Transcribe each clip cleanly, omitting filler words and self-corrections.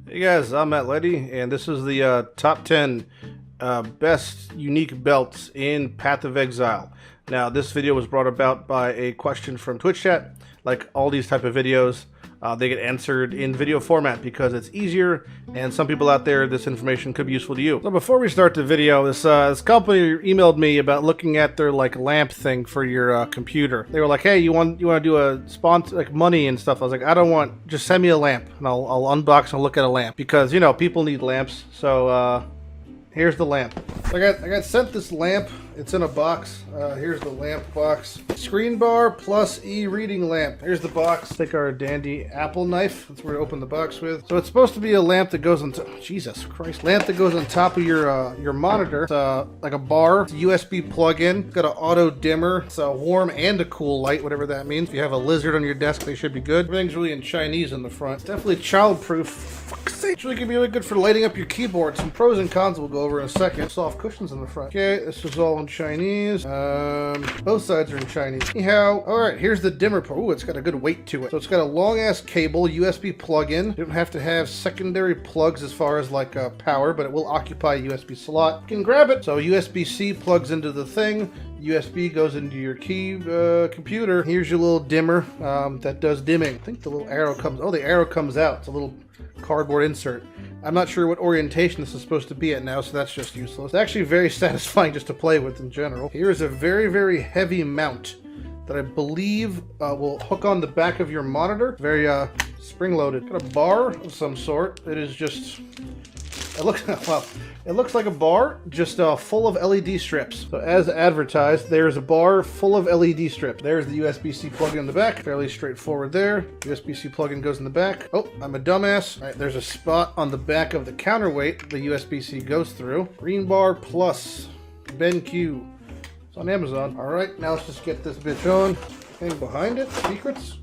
Hey guys, I'm Lighty, and this is the top 10 best unique belts in Path of Exile. Now, this video was brought about by a question from Twitch chat. Like all these type of videos, they get answered in video format because it's easier, and some people out there, this information could be useful to you. So before we start the video, this company emailed me about looking at their lamp thing for your computer. They were like, "Hey, you want to do a sponsor money and stuff?" I was like, "I don't want. Just send me a lamp, and I'll unbox and look at a lamp because people need lamps." So here's the lamp. I got sent this lamp. It's in a box. Here's the lamp box. Screen bar plus e-reading lamp. Here's the box. Take our dandy apple knife. That's where we open the box with. So it's supposed to be a lamp that goes on top. Jesus Christ. Lamp that goes on top of your monitor. It's like a bar. It's a USB plug-in. It's got an auto dimmer. It's a warm and a cool light, whatever that means. If you have a lizard on your desk, they should be good. Everything's really in Chinese in the front. It's definitely child-proof. Fuck's sake. It's really gonna be really good for lighting up your keyboard. Some pros and cons we'll go over in a second. Soft cushions in the front. Okay, this is all in Chinese. Both sides are in Chinese. Anyhow, alright, here's the dimmer part. Ooh, it's got a good weight to it. So it's got a long ass cable, USB plug-in. You don't have to have secondary plugs as far as power, but it will occupy a USB slot. You can grab it. So USB-C plugs into the thing. USB goes into your computer. Here's your little dimmer that does dimming. I think the little arrow comes, the arrow comes out. It's a little cardboard insert. I'm not sure what orientation this is supposed to be at now, so that's just useless. It's actually very satisfying just to play with in general. Here is a very, very heavy mount that I believe will hook on the back of your monitor. Very spring-loaded. Got a bar of some sort. It is just... It looks like a bar, just full of LED strips. So as advertised, there's a bar full of LED strips. There's the USB-C plug-in in the back. Fairly straightforward there. USB-C plug-in goes in the back. Oh, I'm a dumbass. All right, there's a spot on the back of the counterweight the USB-C goes through. Green bar plus BenQ. It's on Amazon. All right, now let's just get this bitch on. Anything behind it? Secrets?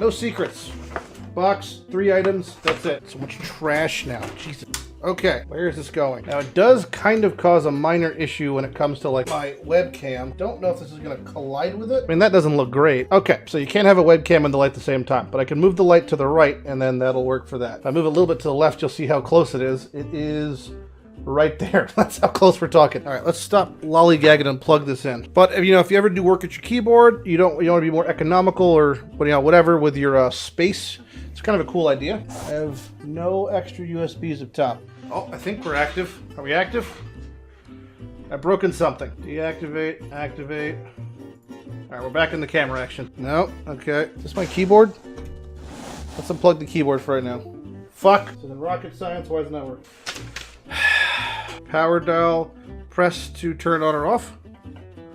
No secrets. Box, 3 items, that's it. So much trash now, Jesus. Okay, where is this going? Now it does kind of cause a minor issue when it comes to my webcam. Don't know if this is gonna collide with it. I mean, that doesn't look great. Okay, so you can't have a webcam and the light at the same time, but I can move the light to the right and then that'll work for that. If I move a little bit to the left, you'll see how close it is. It is right there. That's how close we're talking. All right, let's stop lollygagging and plug this in. But if you ever do work at your keyboard, you want to be more economical or whatever with your space. It's kind of a cool idea. I have no extra USBs up top. Oh, I think we're active. Are we active? I've broken something. Deactivate, activate. All right, we're back in the camera action. No, okay. Is this my keyboard? Let's unplug the keyboard for right now. Fuck. So then rocket science, why doesn't that work? Power dial, press to turn on or off.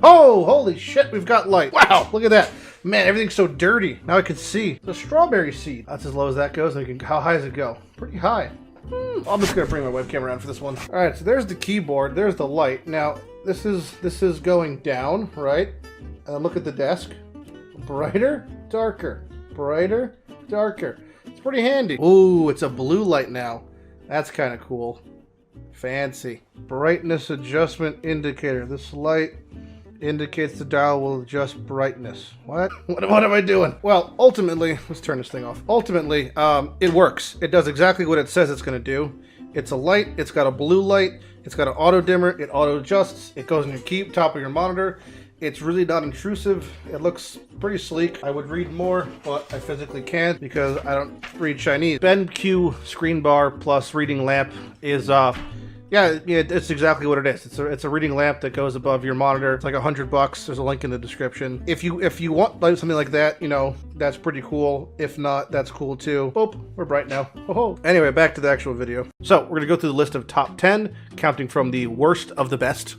Oh, holy shit, we've got light. Wow, look at that. Man, everything's so dirty. Now I can see. The strawberry seed. That's as low as that goes. How high does it go? Pretty high. I'm just gonna bring my webcam around for this one. All right, so there's the keyboard. There's the light. Now this is going down, right? And then look at the desk. Brighter, darker. Brighter, darker. It's pretty handy. Ooh, it's a blue light now. That's kind of cool. Fancy. Brightness adjustment indicator. This light indicates the dial will adjust brightness. What? What am I doing? Well, ultimately, let's turn this thing off. Ultimately, it works. It does exactly what it says it's going to do. It's a light. It's got a blue light. It's got an auto dimmer. It auto adjusts. It goes in your top of your monitor. It's really not intrusive. It looks pretty sleek. I would read more, but I physically can't because I don't read Chinese. BenQ screen bar plus reading lamp is yeah, it's exactly what it is. It's a reading lamp that goes above your monitor. It's like $100. There's a link in the description. If you want something like that, that's pretty cool. If not, that's cool too. Oh, we're bright now. Oh. Anyway, back to the actual video. So we're gonna go through the list of top 10, counting from the worst of the best,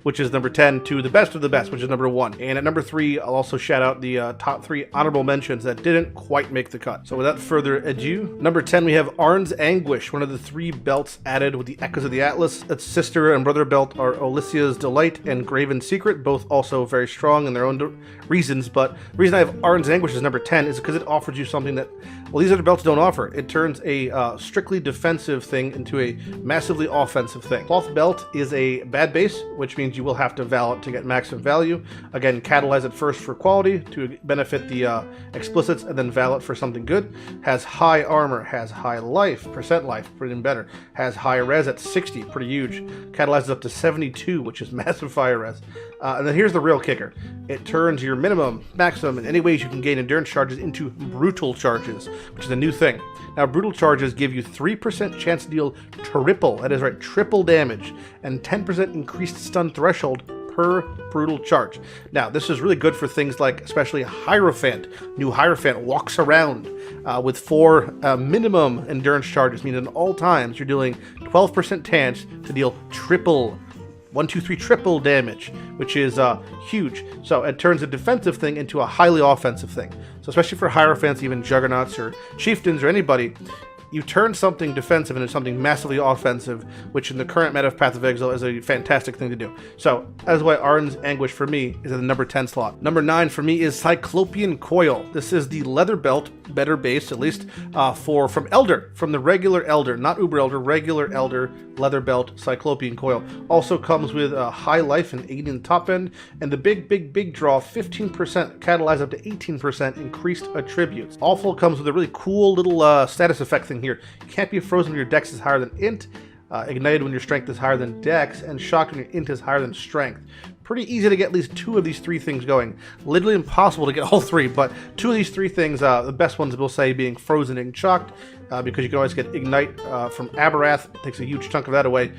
which is number 10, to the best of the best, which is number 1. And at number 3, I'll also shout out the top 3 honorable mentions that didn't quite make the cut. So without further ado, number 10 we have Arn's Anguish, one of the 3 belts added with the Echoes of the Atlas. Atlas, its sister and brother belt are Olicia's Delight and Graven's Secret, both also very strong in their own reasons, but the reason I have Arden's Anguish as number 10 is because it offers you something that, well, these other belts don't offer. It turns a strictly defensive thing into a massively offensive thing. Cloth Belt is a bad base, which means you will have to val it to get maximum value. Again, catalyze it first for quality to benefit the explicits, and then val it for something good. Has high armor, has high life, percent life, pretty better. Has high res at 60, pretty huge. Catalyzes up to 72, which is massive fire res. And then here's the real kicker. It turns your minimum, maximum, and any ways you can gain endurance charges into brutal charges, which is a new thing. Now, brutal charges give you 3% chance to deal triple, that is right, triple damage, and 10% increased stun threshold per brutal charge. Now, this is really good for things like, especially Hierophant. New Hierophant walks around with 4 minimum endurance charges, meaning at all times you're dealing 12% chance to deal triple 1, 2, 3 triple damage, which is huge. So it turns a defensive thing into a highly offensive thing. So especially for Hierophants, even Juggernauts or Chieftains or anybody, you turn something defensive into something massively offensive, which in the current meta of Path of Exile is a fantastic thing to do. So that's why Arden's Anguish for me is at the number 10 slot. Number 9 for me is Cyclopean Coil. This is the leather belt, better base at least, from Elder, from the regular Elder, not Uber Elder, regular Elder leather belt Cyclopean Coil. Also comes with high life and 80 in the top end, and the big draw, 15% catalyze up to 18% increased attributes. Also comes with a really cool little status effect thing here. You can't be frozen when your dex is higher than int, ignited when your strength is higher than dex, and shocked when your int is higher than strength. Pretty easy to get at least 2 of these 3 things going. Literally impossible to get all 3, but 2 of these 3 things, the best ones we'll say being frozen and shocked, because you can always get ignite from Aberrath. It takes a huge chunk of that away,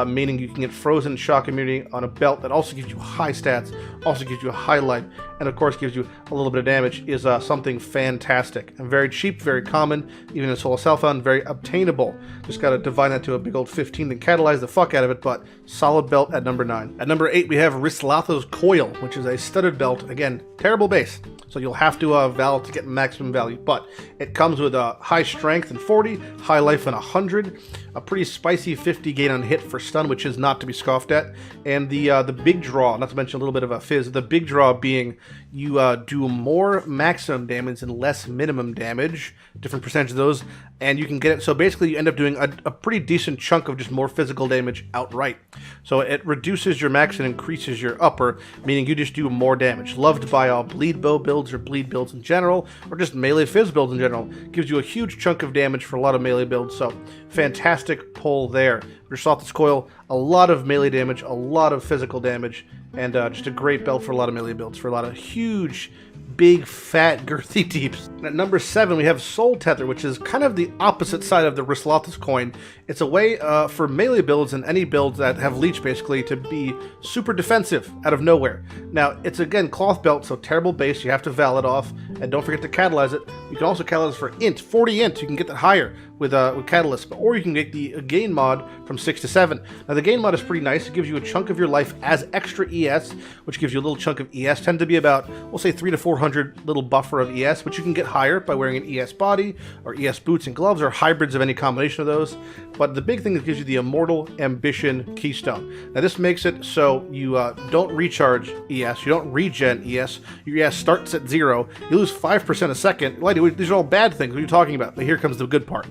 meaning you can get frozen shock immunity on a belt that also gives you high stats, also gives you a high life, and of course gives you a little bit of damage, is something fantastic. And very cheap, very common, even in Soul Self-Found, very obtainable. Just gotta divine that to a big old 15 and catalyze the fuck out of it, but solid belt at number 9. At number 8 we have Rislatha's Coil, which is a studded belt. Again, terrible base, so you'll have to val to get maximum value, but it comes with a high strength and 40, high life and 100, a pretty spicy 50 gain on hit for stun, which is not to be scoffed at, and the big draw, not to mention a little bit of a fizz, the big draw being you do more maximum damage and less minimum damage, different percentage of those, and you can get it, so basically you end up doing a pretty decent chunk of just more physical damage outright. So it reduces your max and increases your upper, meaning you just do more damage. Loved by all bleed bow builds or bleed builds in general, or just melee fizz builds in general. Gives you a huge chunk of damage for a lot of melee builds, so fantastic pull there. Rislatha's Coil, a lot of melee damage, a lot of physical damage, and just a great belt for a lot of melee builds, for a lot of huge, big, fat, girthy deeps. And at number 7, we have Soul Tether, which is kind of the opposite side of the Rislatha's coin. It's a way for melee builds and any builds that have Leash, basically, to be super defensive out of nowhere. Now, it's, again, cloth belt, so terrible base. You have to val it off, and don't forget to catalyze it. You can also catalyze for int, 40 int. You can get that higher with Catalyst, or you can get the gain mod from 6 to 7. Now, the gain mod is pretty nice. It gives you a chunk of your life as extra ES, which gives you a little chunk of ES. Tend to be about, we'll say, 300 to 400 little buffer of ES, but you can get higher by wearing an ES body, or ES boots and gloves, or hybrids of any combination of those. But the big thing is it gives you the Immortal Ambition Keystone. Now, this makes it so you don't recharge ES, you don't regen ES, your ES starts at 0, you lose 5% a second. Lighty, these are all bad things, what are you talking about? But here comes the good part.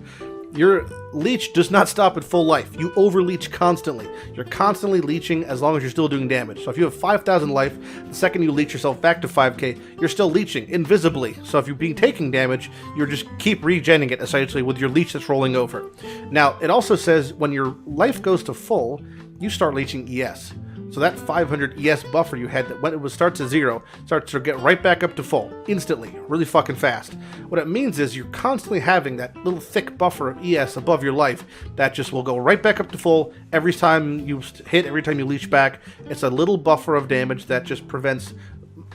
Your leech does not stop at full life. You over-leech constantly. You're constantly leeching as long as you're still doing damage. So if you have 5,000 life, the second you leech yourself back to 5k, you're still leeching invisibly. So if you're taking damage, you're just keep regenning it, essentially, with your leech that's rolling over. Now, it also says when your life goes to full, you start leeching ES. So that 500 ES buffer you had, that when it starts at 0, starts to get right back up to full, instantly, really fucking fast. What it means is you're constantly having that little thick buffer of ES above your life that just will go right back up to full every time you hit, every time you leech back. It's a little buffer of damage that just prevents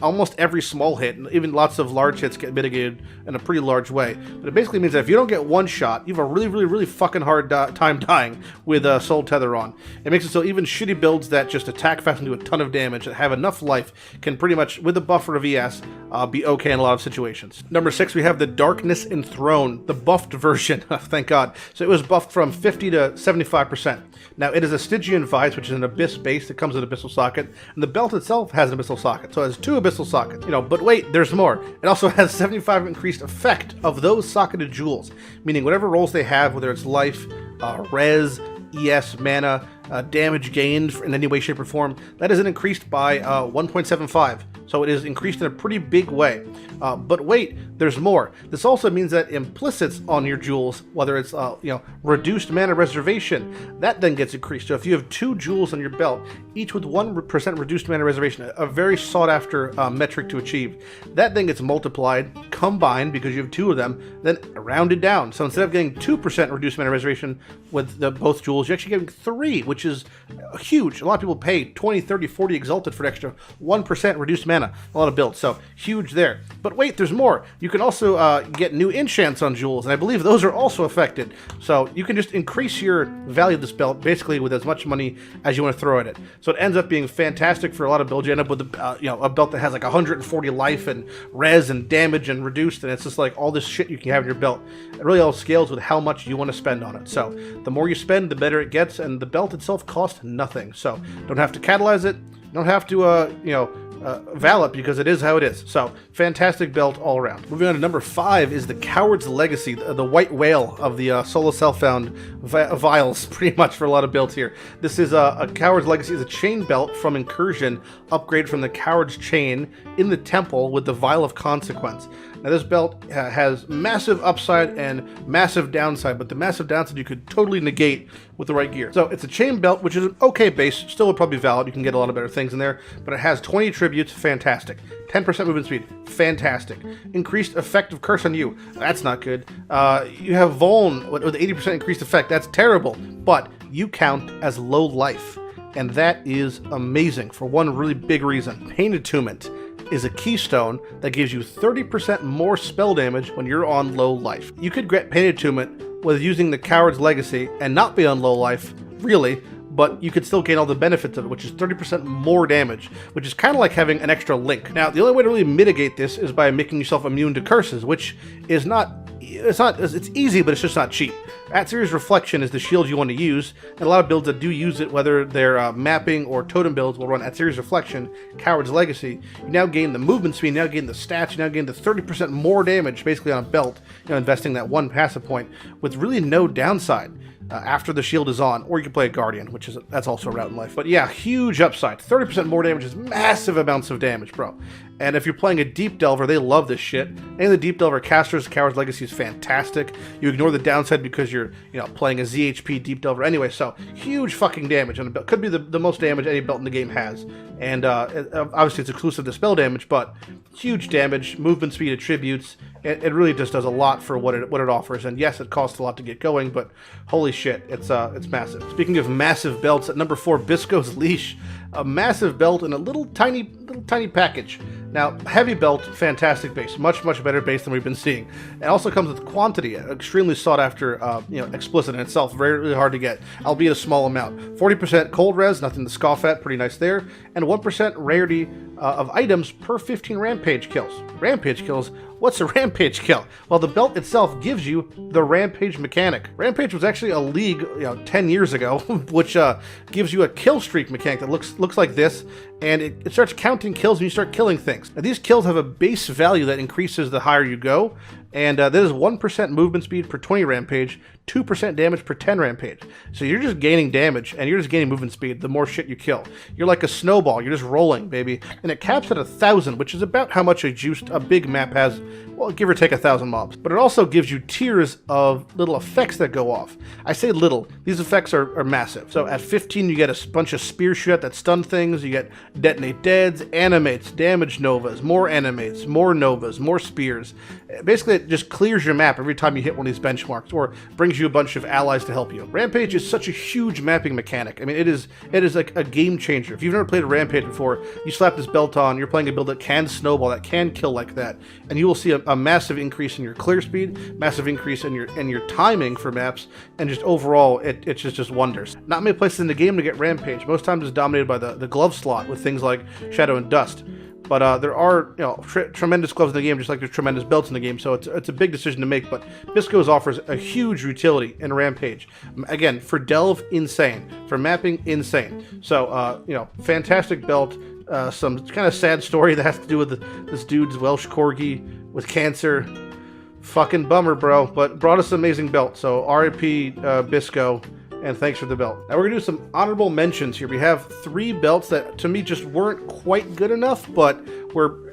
almost every small hit, and even lots of large hits get mitigated in a pretty large way. But it basically means that if you don't get one shot, you have a really fucking hard time dying with Soul Tether on. It makes it so even shitty builds that just attack fast and do a ton of damage, that have enough life, can pretty much, with a buffer of ES, be okay in a lot of situations. Number 6, we have the Darkness Enthroned, the buffed version. Thank God. So it was buffed from 50 to 75%. Now, it is a Stygian Vice, which is an Abyss base that comes with an Abyssal socket, and the belt itself has an Abyssal socket, so it has 2 Abyssal sockets. But wait, there's more. It also has 75 increased effect of those socketed jewels, meaning whatever rolls they have, whether it's life, res, ES, mana, damage gained in any way, shape, or form, that is increased by 1.75. So it is increased in a pretty big way. But wait, there's more. This also means that implicits on your jewels, whether it's reduced mana reservation, that then gets increased. So if you have 2 jewels on your belt, each with 1% reduced mana reservation, a very sought after metric to achieve, that then gets multiplied, combined because you have 2 of them, then rounded down. So instead of getting 2% reduced mana reservation with both jewels, you're actually getting 3, which is huge. A lot of people pay 20, 30, 40 Exalted for an extra 1% reduced mana. A lot of builds, so huge there. But wait, there's more. You can also get new enchants on jewels, and I believe those are also affected. So you can just increase your value of this belt basically with as much money as you want to throw at it. So it ends up being fantastic for a lot of builds. You end up with a belt that has like 140 life and res and damage and reduced, and it's just like all this shit you can have in your belt. It really all scales with how much you want to spend on it. So the more you spend, the better it gets, and the belt itself costs nothing. So don't have to catalyze it. Don't have to Val it, because it is how it is. So fantastic belt all around. Moving on to number 5 is the Coward's Legacy, the white whale of the solo self-found vials, pretty much for a lot of builds here. This is a Coward's Legacy is a chain belt from Incursion, upgrade from the Coward's Chain in the temple with the Vial of Consequence. Now this belt has massive upside and massive downside, but the massive downside you could totally negate with the right gear. So it's a chain belt, which is an okay base, still would probably be valid. You can get a lot of better things in there, but it has 20 tributes, fantastic. 10% movement speed, fantastic. Increased effective curse on you, that's not good. You have Vuln with 80% increased effect, that's terrible, but you count as low life, and that is amazing for one really big reason. Pain Attunement is a keystone that gives you 30% more spell damage when you're on low life. You could get Pain Attunement with using the Coward's Legacy and not be on low life, really, but you could still gain all the benefits of it, which is 30% more damage, which is kind of like having an extra link. Now, the only way to really mitigate this is by making yourself immune to curses, which is it's easy, but it's just not cheap. At Series Reflection is the shield you want to use, and a lot of builds that do use it, whether they're mapping or totem builds, will run At Series Reflection, Coward's Legacy. You now gain the movement speed, you now gain the stats, you now gain the 30% more damage, basically on a belt, investing that 1 passive point, with really no downside. After the shield is on, or you can play a Guardian, that's also a route in life. But yeah, huge upside. 30% more damage is massive amounts of damage, bro. And if you're playing a Deep Delver, they love this shit. Any of the Deep Delver casters, Coward's Legacy is fantastic. You ignore the downside because you're, playing a ZHP Deep Delver anyway. So huge fucking damage on a belt. Could be the most damage any belt in the game has. And obviously it's exclusive to spell damage, but huge damage, movement speed, attributes. It really just does a lot for what it offers. And yes, it costs a lot to get going, but holy shit, it's massive. Speaking of massive belts, at number 4, Bisco's Leash, a massive belt in a little tiny package. Now, heavy belt, fantastic base, much better base than we've been seeing. It also comes with quantity, extremely sought after, explicit in itself, really hard to get, albeit a small amount. 40% cold res, nothing to scoff at, pretty nice there, and 1% rarity of items per 15 rampage kills. Rampage kills? What's a rampage kill? Well, the belt itself gives you the rampage mechanic. Rampage was actually a league 10 years ago, which gives you a kill streak mechanic that looks like this, and it starts counting kills when you start killing things. Now, these kills have a base value that increases the higher you go, and that is 1% movement speed per 20 rampage, 2% damage per 10 rampage. So you're just gaining damage, and you're just gaining movement speed the more shit you kill. You're like a snowball, you're just rolling, baby. And it caps at 1,000, which is about how much a big map has, well, give or take 1,000 mobs. But it also gives you tiers of little effects that go off. I say little, these effects are massive. So at 15, you get a bunch of spear shit that stun things, you get detonate deads, animates, damage novas, more animates, more novas, more spears. Basically, it just clears your map every time you hit one of these benchmarks, or brings you a bunch of allies to help you. Rampage is such a huge mapping mechanic. I mean, it is like a game changer. If you've never played a Rampage before, you slap this belt on, you're playing a build that can snowball, that can kill like that, and you will see a massive increase in your clear speed, massive increase in your timing for maps, and just overall, it's just wonders. Not many places in the game to get Rampage. Most times it's dominated by the glove slot with things like Shadow and Dust. But there are, tremendous gloves in the game, just like there's tremendous belts in the game. So it's a big decision to make. But Bisco's offers a huge utility in Rampage. Again, for Delve, insane. For mapping, insane. So, fantastic belt. Some kind of sad story that has to do with this dude's Welsh Corgi with cancer. Fucking bummer, bro. But brought us an amazing belt. So RIP Bisco. And thanks for the belt. Now we're going to do some honorable mentions here. We have 3 belts that, to me, just weren't quite good enough, but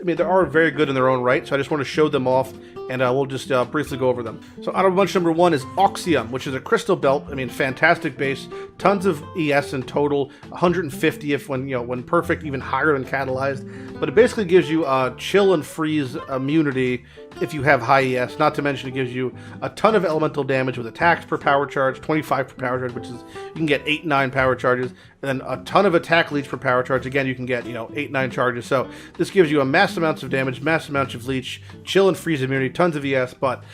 they are very good in their own right, so I just want to show them off, and we'll just briefly go over them. So honorable mention number 1 is Oxium, which is a crystal belt. I mean, fantastic base, tons of ES in total, 150 if when perfect, even higher than catalyzed. But it basically gives you chill and freeze immunity if you have high ES. Not to mention it gives you a ton of elemental damage with attacks per power charge, 25 per power charge, which is you can get 8-9 power charges, and then a ton of attack leech per power charge. Again, you can get 8-9 charges. So this gives you a mass amounts of damage, mass amounts of leech, chill and freeze immunity, tons of ES, but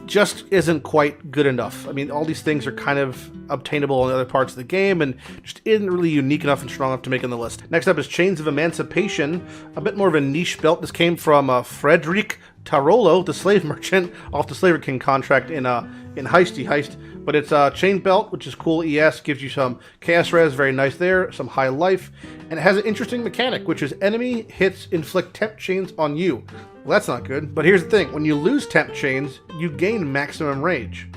just isn't quite good enough. I mean, all these things are kind of obtainable in other parts of the game, and just isn't really unique enough and strong enough to make on the list. Next up is Chains of Emancipation, a bit more of a niche belt. This came from Frederick Tarolo, the slave merchant, off the Slaver King contract in Heist. But it's a chain belt, which is cool. ES gives you some chaos res, very nice there, some high life, and it has an interesting mechanic, which is enemy hits inflict temp chains on you. Well, that's not good. But here's the thing: when you lose temp chains, you gain maximum rage,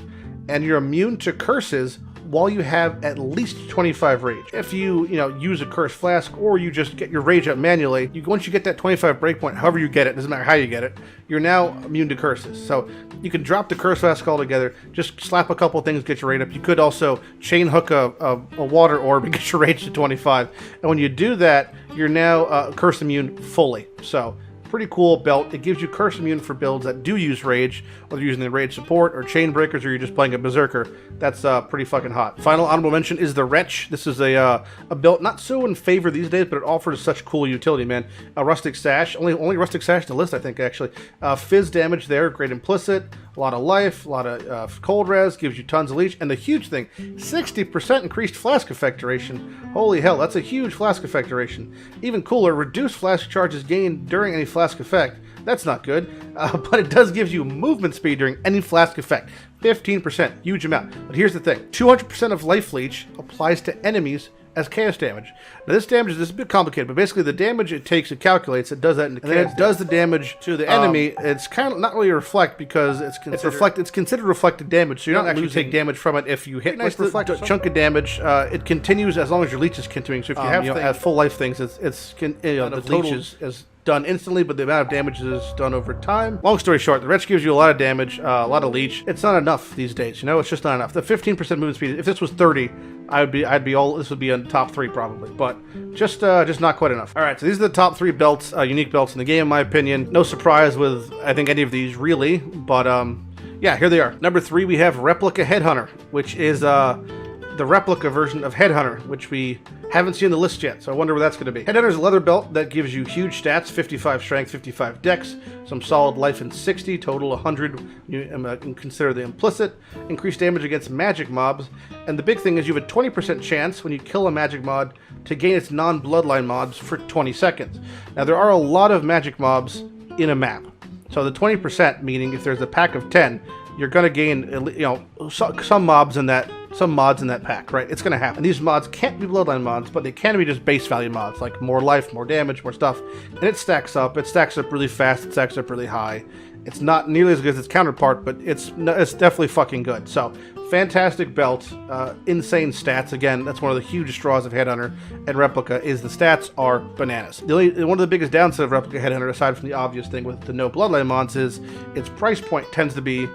and you're immune to curses while you have at least 25 rage. If you use a Curse Flask, or you just get your rage up manually, once you get that 25 breakpoint, however you get it, doesn't matter how you get it, you're now immune to curses. So you can drop the Curse Flask altogether, just slap a couple things, get your rage up. You could also chain hook a water orb and get your rage to 25. And when you do that, you're now curse immune fully. So pretty cool belt. It gives you curse immune for builds that do use rage, whether you're using the rage support or chain breakers, or you're just playing a berserker. That's pretty fucking hot. Final honorable mention is the Wretch. This is a belt not so in favor these days, but it offers such cool utility, man. A rustic sash, only rustic sash in the list, I think, actually. Fizz damage there, great implicit, a lot of life, a lot of cold res, gives you tons of leech, and the huge thing, 60% increased flask effect duration. Holy hell, that's a huge flask effect duration. Even cooler, reduced flask charges gained during any flask effect. That's not good, but it does give you movement speed during any flask effect. 15%, huge amount. But here's the thing, 200% of life leech applies to enemies as chaos damage. Now this damage is a bit complicated, but basically the damage it takes, it calculates, it does that, and then it does the damage to the enemy. It's kind of not really a reflect, because it's considered reflected damage, so you're not actually take damage from it if you hit a chunk of damage. It continues as long as your leech is continuing. So if you have full life things, the leech is done instantly, but the amount of damage is done over time. Long story short, the Wretch gives you a lot of damage, a lot of leech. It's not enough these days, it's just not enough. The 15% movement speed, if this was 30, this would be in top 3 probably, but just not quite enough. All right, so these are the top 3 belts, unique belts in the game, in my opinion. No surprise with, I think, any of these really, but yeah, here they are. Number 3, we have Replica Headhunter, which is the replica version of Headhunter, which we haven't seen the list yet, so I wonder where that's going to be. Headhunter is a leather belt that gives you huge stats, 55 strength, 55 dex, some solid life, and 60, total 100, you can consider the implicit, increased damage against magic mobs, and the big thing is you have a 20% chance when you kill a magic mod to gain its non-bloodline mobs for 20 seconds. Now there are a lot of magic mobs in a map, so the 20%, meaning if there's a pack of 10, you're going to gain, some mods in that pack, right? It's going to happen. And these mods can't be bloodline mods, but they can be just base value mods, like more life, more damage, more stuff. And it stacks up. It stacks up really fast. It stacks up really high. It's not nearly as good as its counterpart, but it's definitely fucking good. So, fantastic belt. Insane stats. Again, that's one of the huge draws of Headhunter and Replica, is the stats are bananas. One of the biggest downsides of Replica Headhunter, aside from the obvious thing with the no bloodline mods, is its price point tends to be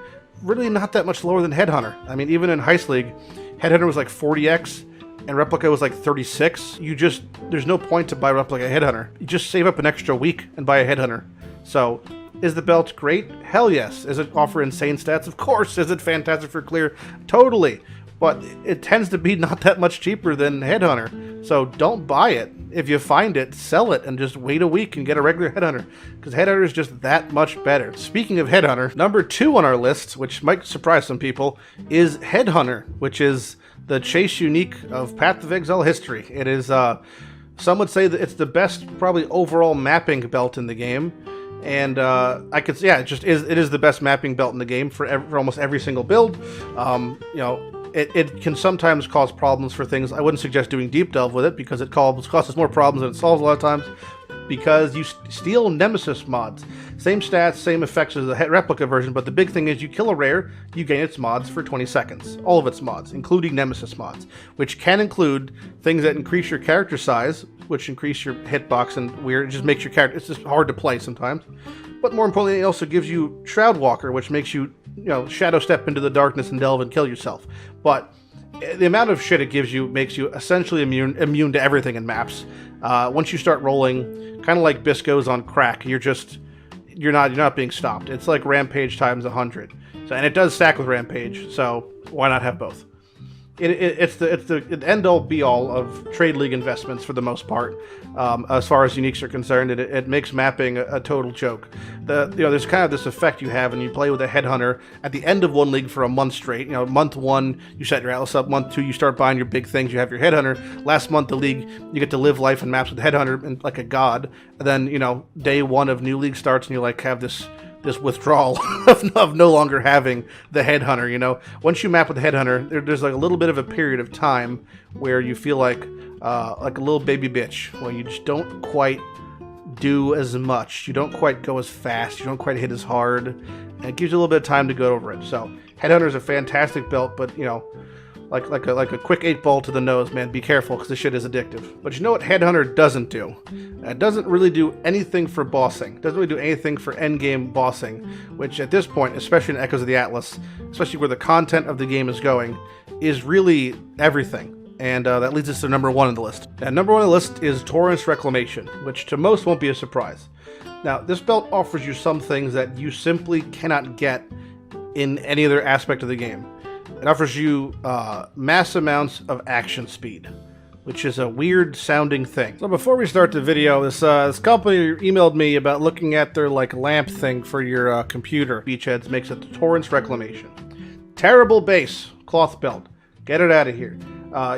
really not that much lower than Headhunter. I mean, even in Heist League, Headhunter was like 40x, and Replica was like 36. There's no point to buy Replica Headhunter. You just save up an extra week and buy a Headhunter. So, Is the belt great? Hell yes. Does it offer insane stats? Of course. Is it fantastic for clear? Totally. But it tends to be not that much cheaper than Headhunter. So don't buy it. If you find it, sell it and just wait a week and get a regular Headhunter. Because Headhunter is just that much better. Speaking of Headhunter, number 2 on our list, which might surprise some people, is Headhunter, which is the chase unique of Path of Exile history. It is, some would say that it's the best, probably overall mapping belt in the game. And I could, yeah, it is the best mapping belt in the game for almost every single build. You know, it can sometimes cause problems for things. I wouldn't suggest doing deep delve with it because it causes more problems than it solves a lot of times. Because you steal Nemesis mods. Same stats, same effects as the Replica version, but the big thing is you kill a rare, you gain its mods for 20 seconds. All of its mods, including Nemesis mods, which can include things that increase your character size, which increase your hitbox and weird. It just makes your character, it's just hard to play sometimes. But more importantly, it also gives you Shroud Walker, which makes you, shadow step into the darkness and delve and kill yourself. But the amount of shit it gives you makes you essentially immune to everything in maps. Once you start rolling, kind of like Bisco's on crack, you're not being stopped. It's like Rampage times 100. So, and it does stack with Rampage, so why not have both? It's the end-all be-all of Trade League investments for the most part, as far as uniques are concerned. It makes mapping a total joke. There's kind of this effect you have when you play with a Headhunter at the end of one league for a month straight. Month 1 you set your Atlas up. Month 2 you start buying your big things. You have your Headhunter. Last month the league you get to live life and maps with Headhunter and like a god. And then day 1 of new league starts and you like have this withdrawal of no longer having the Headhunter. Once you map with the Headhunter, there's like a little bit of a period of time where you feel like a little baby bitch, where you just don't quite do as much, you don't quite go as fast, you don't quite hit as hard, and it gives you a little bit of time to go over it. So Headhunter is a fantastic belt, but like a quick 8-ball to the nose, man. Be careful, because this shit is addictive. But you know what Headhunter doesn't do? It doesn't really do anything for bossing. It doesn't really do anything for endgame bossing, which at this point, especially in Echoes of the Atlas, especially where the content of the game is going, is really everything. And that leads us to number 1 on the list. And number 1 on the list is Torrent's Reclamation, which to most won't be a surprise. Now, this belt offers you some things that you simply cannot get in any other aspect of the game. It offers you mass amounts of action speed, which is a weird sounding thing. So before we start the video, this company emailed me about looking at their lamp thing for your computer. Beachheads makes it the Torrent's Reclamation. Terrible base, cloth belt. Get it out of here.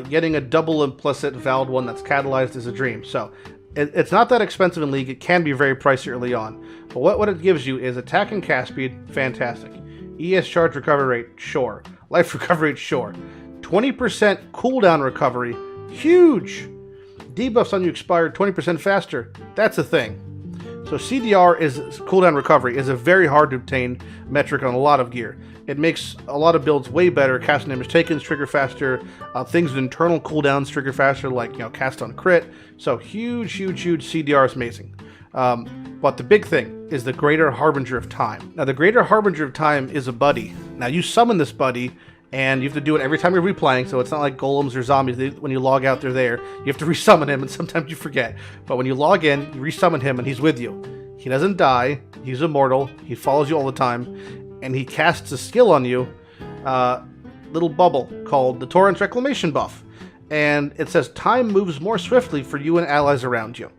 Getting a double implicit valid one that's catalyzed is a dream. So it's not that expensive in League. It can be very pricey early on. But what it gives you is attack and cast speed, fantastic. ES charge recovery rate, sure. Life recovery rate, sure. 20% cooldown recovery, huge. Debuffs on you expire 20% faster, that's a thing. So CDR is cooldown recovery is a very hard to obtain metric on a lot of gear. It makes a lot of builds way better. Cast on image takens trigger faster. Things with internal cooldowns trigger faster, like cast on crit. So huge CDR is amazing. But the big thing is the Greater Harbinger of Time. Now, the Greater Harbinger of Time is a buddy. Now, you summon this buddy, and you have to do it every time you're replaying, so it's not like golems or zombies. When you log out, they're there. You have to resummon him, and sometimes you forget. But when you log in, you resummon him, and he's with you. He doesn't die. He's immortal. He follows you all the time, and he casts a skill on you, little bubble, called the Torrent's Reclamation buff. And it says, time moves more swiftly for you and allies around you.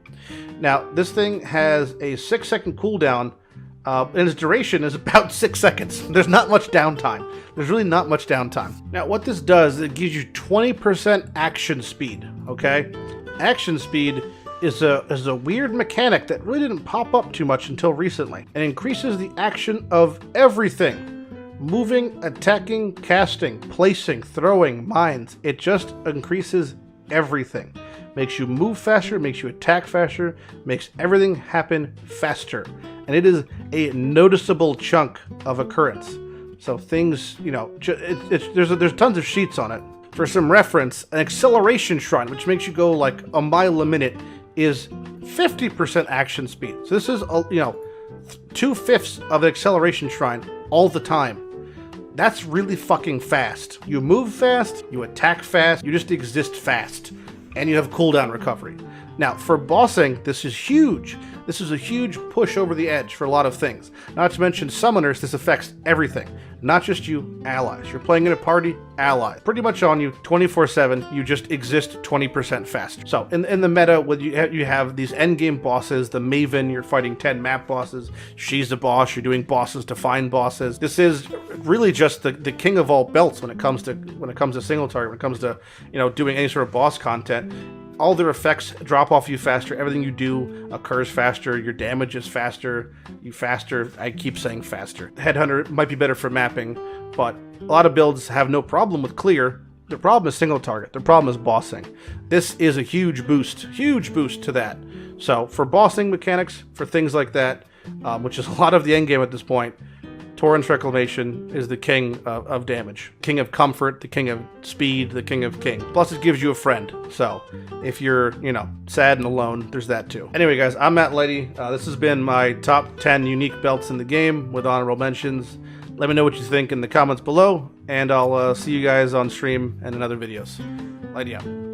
Now, this thing has a 6-second cooldown, and its duration is about 6 seconds. There's not much downtime. There's really not much downtime. Now, what this does, it gives you 20% action speed, okay? Action speed is a weird mechanic that really didn't pop up too much until recently. It increases the action of everything. Moving, attacking, casting, placing, throwing, mines. It just increases everything. Makes you move faster, makes you attack faster, makes everything happen faster. And it is a noticeable chunk of occurrence. So things, there's tons of sheets on it. For some reference, an acceleration shrine, which makes you go like a mile a minute, is 50% action speed. So this is, 2/5 of an acceleration shrine all the time. That's really fucking fast. You move fast, you attack fast, you just exist fast. And you have cooldown recovery. Now, for bossing, this is huge. This is a huge push over the edge for a lot of things. Not to mention summoners, this affects everything. Not just you, allies. You're playing in a party, allies. Pretty much on you 24/7, you just exist 20% faster. So, in the meta, when you have these endgame bosses, the Maven, you're fighting 10 map bosses, she's the boss, you're doing bosses to find bosses. This is really just the king of all belts when it comes to single target, when it comes to, you know, doing any sort of boss content. All their effects drop off you faster. Everything you do occurs faster. Your damage is faster. I keep saying faster. Headhunter might be better for mapping, but a lot of builds have no problem with clear. Their problem is single target. Their problem is bossing. This is a huge boost to that. So for bossing mechanics, for things like that, which is a lot of the endgame at this point, Torrent's Reclamation is the king of damage. King of comfort, the king of speed, the king of king. Plus it gives you a friend. So if you're, you know, sad and alone, there's that too. Anyway guys, I'm Matt Lighty. This has been my top 10 unique belts in the game with honorable mentions. Let me know what you think in the comments below, and I'll see you guys on stream and in other videos. Lighty out.